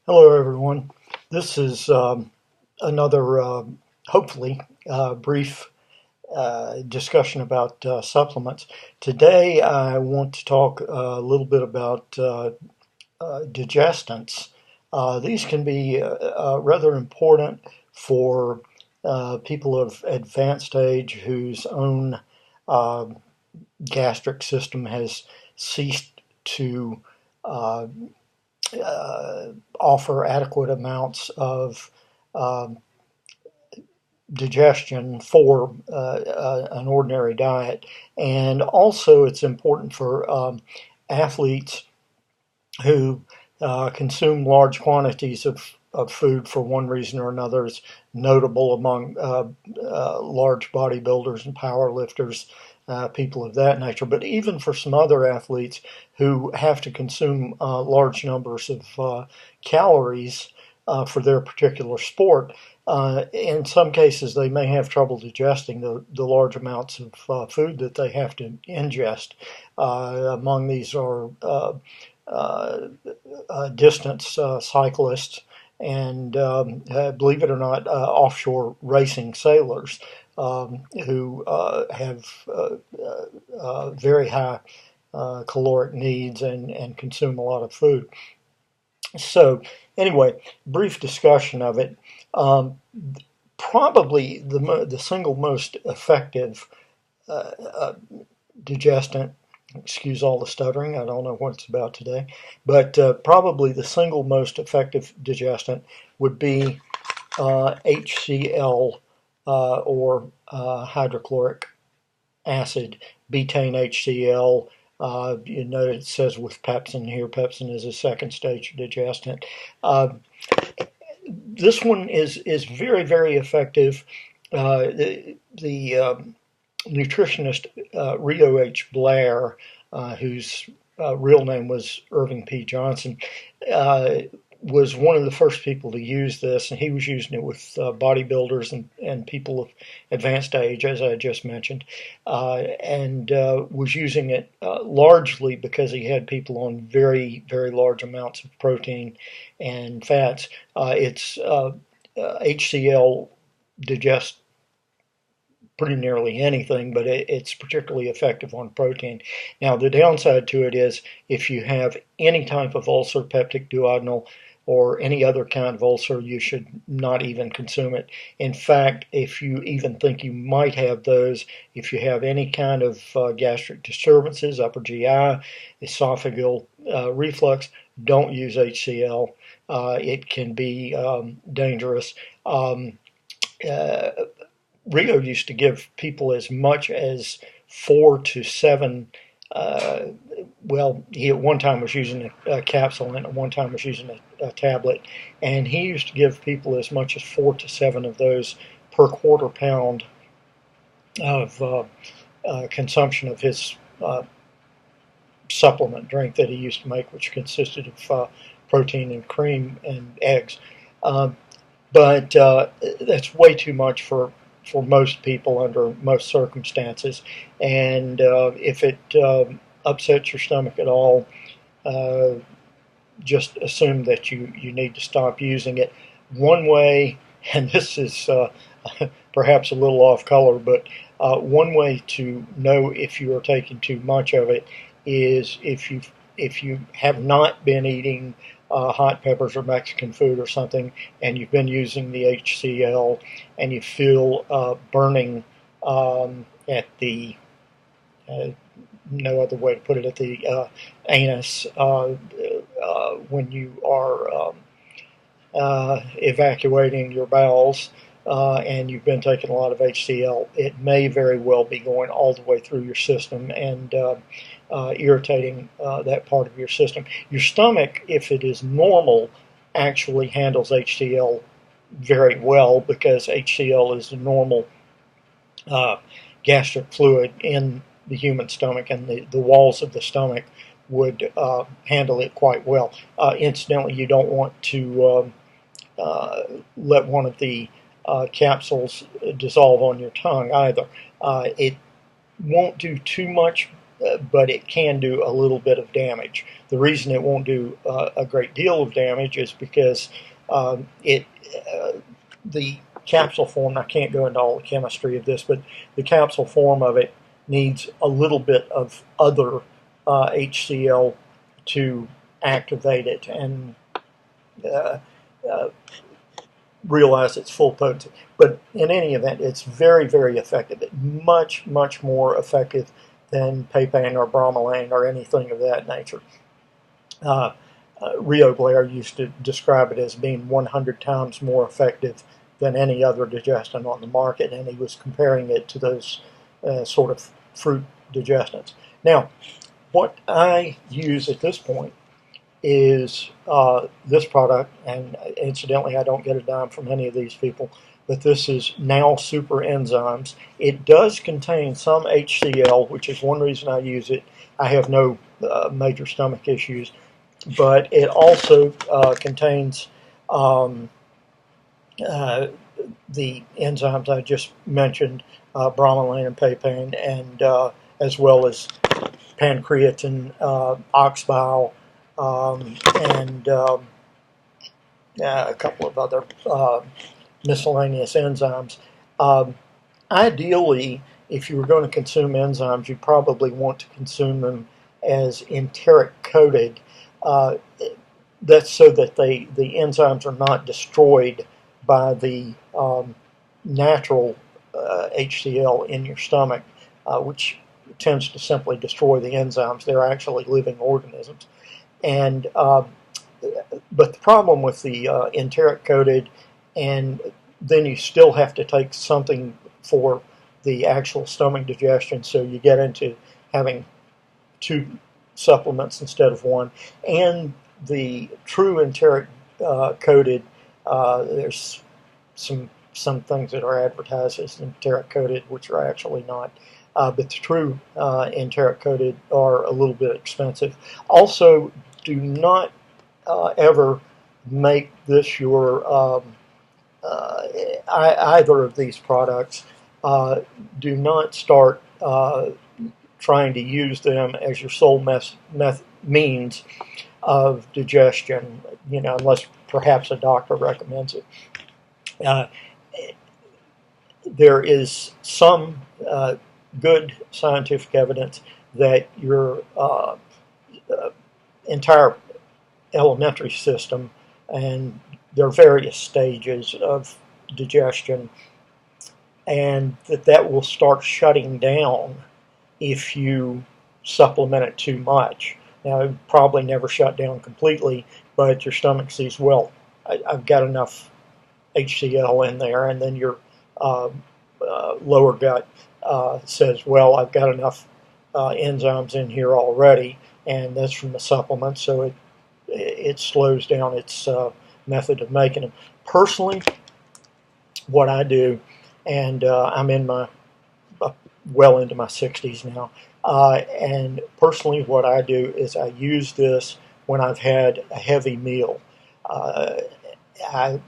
Hello, everyone. This is another, hopefully, brief discussion about supplements. Today, I want to talk a little bit about digestants. These can be rather important for people of advanced age whose own uh, gastric system has ceased to uh, offer adequate amounts of um, digestion for an ordinary diet. And also, it's important for athletes who consume large quantities of food for one reason or another. Is notable among large bodybuilders and power lifters, people of that nature. But even for some other athletes who have to consume large numbers of calories for their particular sport, in some cases they may have trouble digesting the large amounts of food that they have to ingest. Among these are uh, distance cyclists and, believe it or not, offshore racing sailors who have very high caloric needs and consume a lot of food. So, anyway, brief discussion of it. Um, Probably the single most effective digestant, excuse all the stuttering, I don't know what it's about today, but probably the single most effective digestant would be HCL or hydrochloric acid, betaine HCL. You know, it says with pepsin here. Pepsin is a second stage digestant. Uh, this one is very effective. The nutritionist Rio H. Blair, whose real name was Irving P. Johnson, uh, was one of the first people to use this, and he was using it with bodybuilders and people of advanced age, as I just mentioned, and was using it largely because he had people on very large amounts of protein and fats. It's HCL digest pretty nearly anything, but it's particularly effective on protein. Now, the downside to it is if you have any type of ulcer, peptic duodenal, or any other kind of ulcer, you should not even consume it. In fact, if you even think you might have those, if you have any kind of gastric disturbances, upper GI, esophageal reflux, don't use HCL. It can be dangerous. Uh, Rio used to give people as much as 4 to 7. Uh, well, he at one time was using a capsule and at one time was using a tablet, and he used to give people as much as 4 to 7 of those per quarter pound of consumption of his supplement drink that he used to make, which consisted of protein and cream and eggs. Uh, but that's way too much for most people under most circumstances. And if it upsets your stomach at all, uh, just assume that you need to stop using it. One way, and this is perhaps a little off color, but one way to know if you are taking too much of it is if you have not been eating hot peppers or Mexican food or something, and you've been using the HCL, and you feel burning at the no other way to put it, at the anus when you are evacuating your bowels, and you've been taking a lot of HCL, it may very well be going all the way through your system and irritating that part of your system. Your stomach, if it is normal, actually handles HCL very well because HCL is the normal uh, gastric fluid in the human stomach, and the walls of the stomach would handle it quite well. Incidentally, you don't want to let one of the capsules dissolve on your tongue either. It won't do too much but it can do a little bit of damage. The reason it won't do a great deal of damage is because it the capsule form. I can't go into all the chemistry of this, but the capsule form of it needs a little bit of other HCl to activate it and uh, uh, realize its full potency. But in any event, it's very, very effective. It's much, much more effective than papain or bromelain or anything of that nature. Rio Blair used to describe it as being 100 times more effective than any other digestant on the market, and he was comparing it to those sort of fruit digestants. Now, what I use at this point is this product, and incidentally, I don't get a dime from any of these people, but this is Now Super Enzymes. It does contain some HCl, which is one reason I use it. I have no major stomach issues, but it also contains the enzymes I just mentioned, bromelain and papain, and as well as pancreatin, ox bile, and a couple of other miscellaneous enzymes. Ideally, if you were going to consume enzymes, you probably want to consume them as enteric coated. Uh, that's so that the enzymes are not destroyed by the natural HCl in your stomach, which tends to simply destroy the enzymes. They're actually living organisms. And but the problem with the enteric coated, and then you still have to take something for the actual stomach digestion, so you get into having two supplements instead of one. And the true enteric coated, there's some things that are advertised as enteric coated, which are actually not. But the true enteric coated are a little bit expensive. Also, do not ever make this your either of these products. Do not start trying to use them as your sole means of digestion, unless perhaps a doctor recommends it. Uh, there is some good scientific evidence that your entire alimentary system, and there are various stages of digestion, and that will start shutting down if you supplement it too much. Now, it probably never shut down completely, but your stomach sees, well, I've got enough HCl in there, and then your lower gut says, well, I've got enough enzymes in here already, and that's from the supplement, so it slows down its method of making them. Personally, what I do, and I'm in my well into my 60s now, and personally what I do is I use this when I've had a heavy meal. I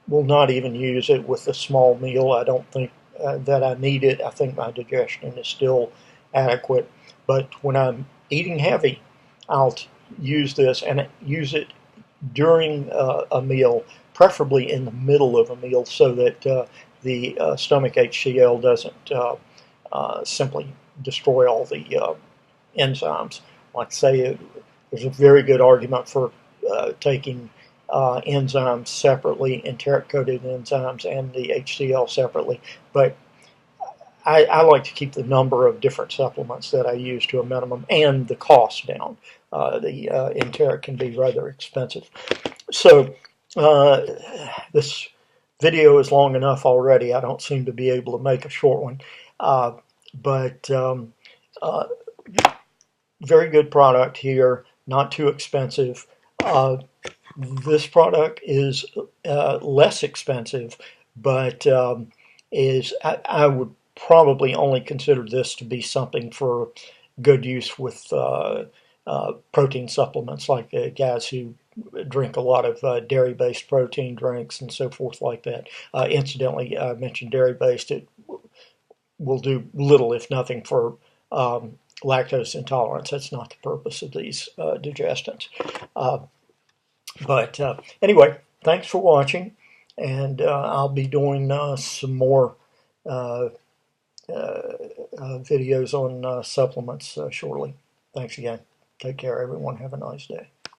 will not even use it with a small meal. I don't think that I need it. I think my digestion is still adequate. But when I'm eating heavy, I'll use this, and use it during a meal, preferably in the middle of a meal, so that the stomach HCl doesn't simply destroy all the enzymes. Like I say, there's a very good argument for taking enzymes separately, enteric-coated enzymes and the HCl separately, but I like to keep the number of different supplements that I use to a minimum and the cost down. The enteric can be rather expensive. So this video is long enough already. I don't seem to be able to make a short one. But very good product here, not too expensive. This product is less expensive, but I would probably only consider this to be something for good use with protein supplements, like guys who drink a lot of dairy-based protein drinks and so forth like that. Incidentally, I mentioned dairy-based. It will do little, if nothing, for lactose intolerance. That's not the purpose of these digestants. But anyway, thanks for watching, and I'll be doing some more videos on supplements shortly. Thanks again. Take care, everyone. Have a nice day.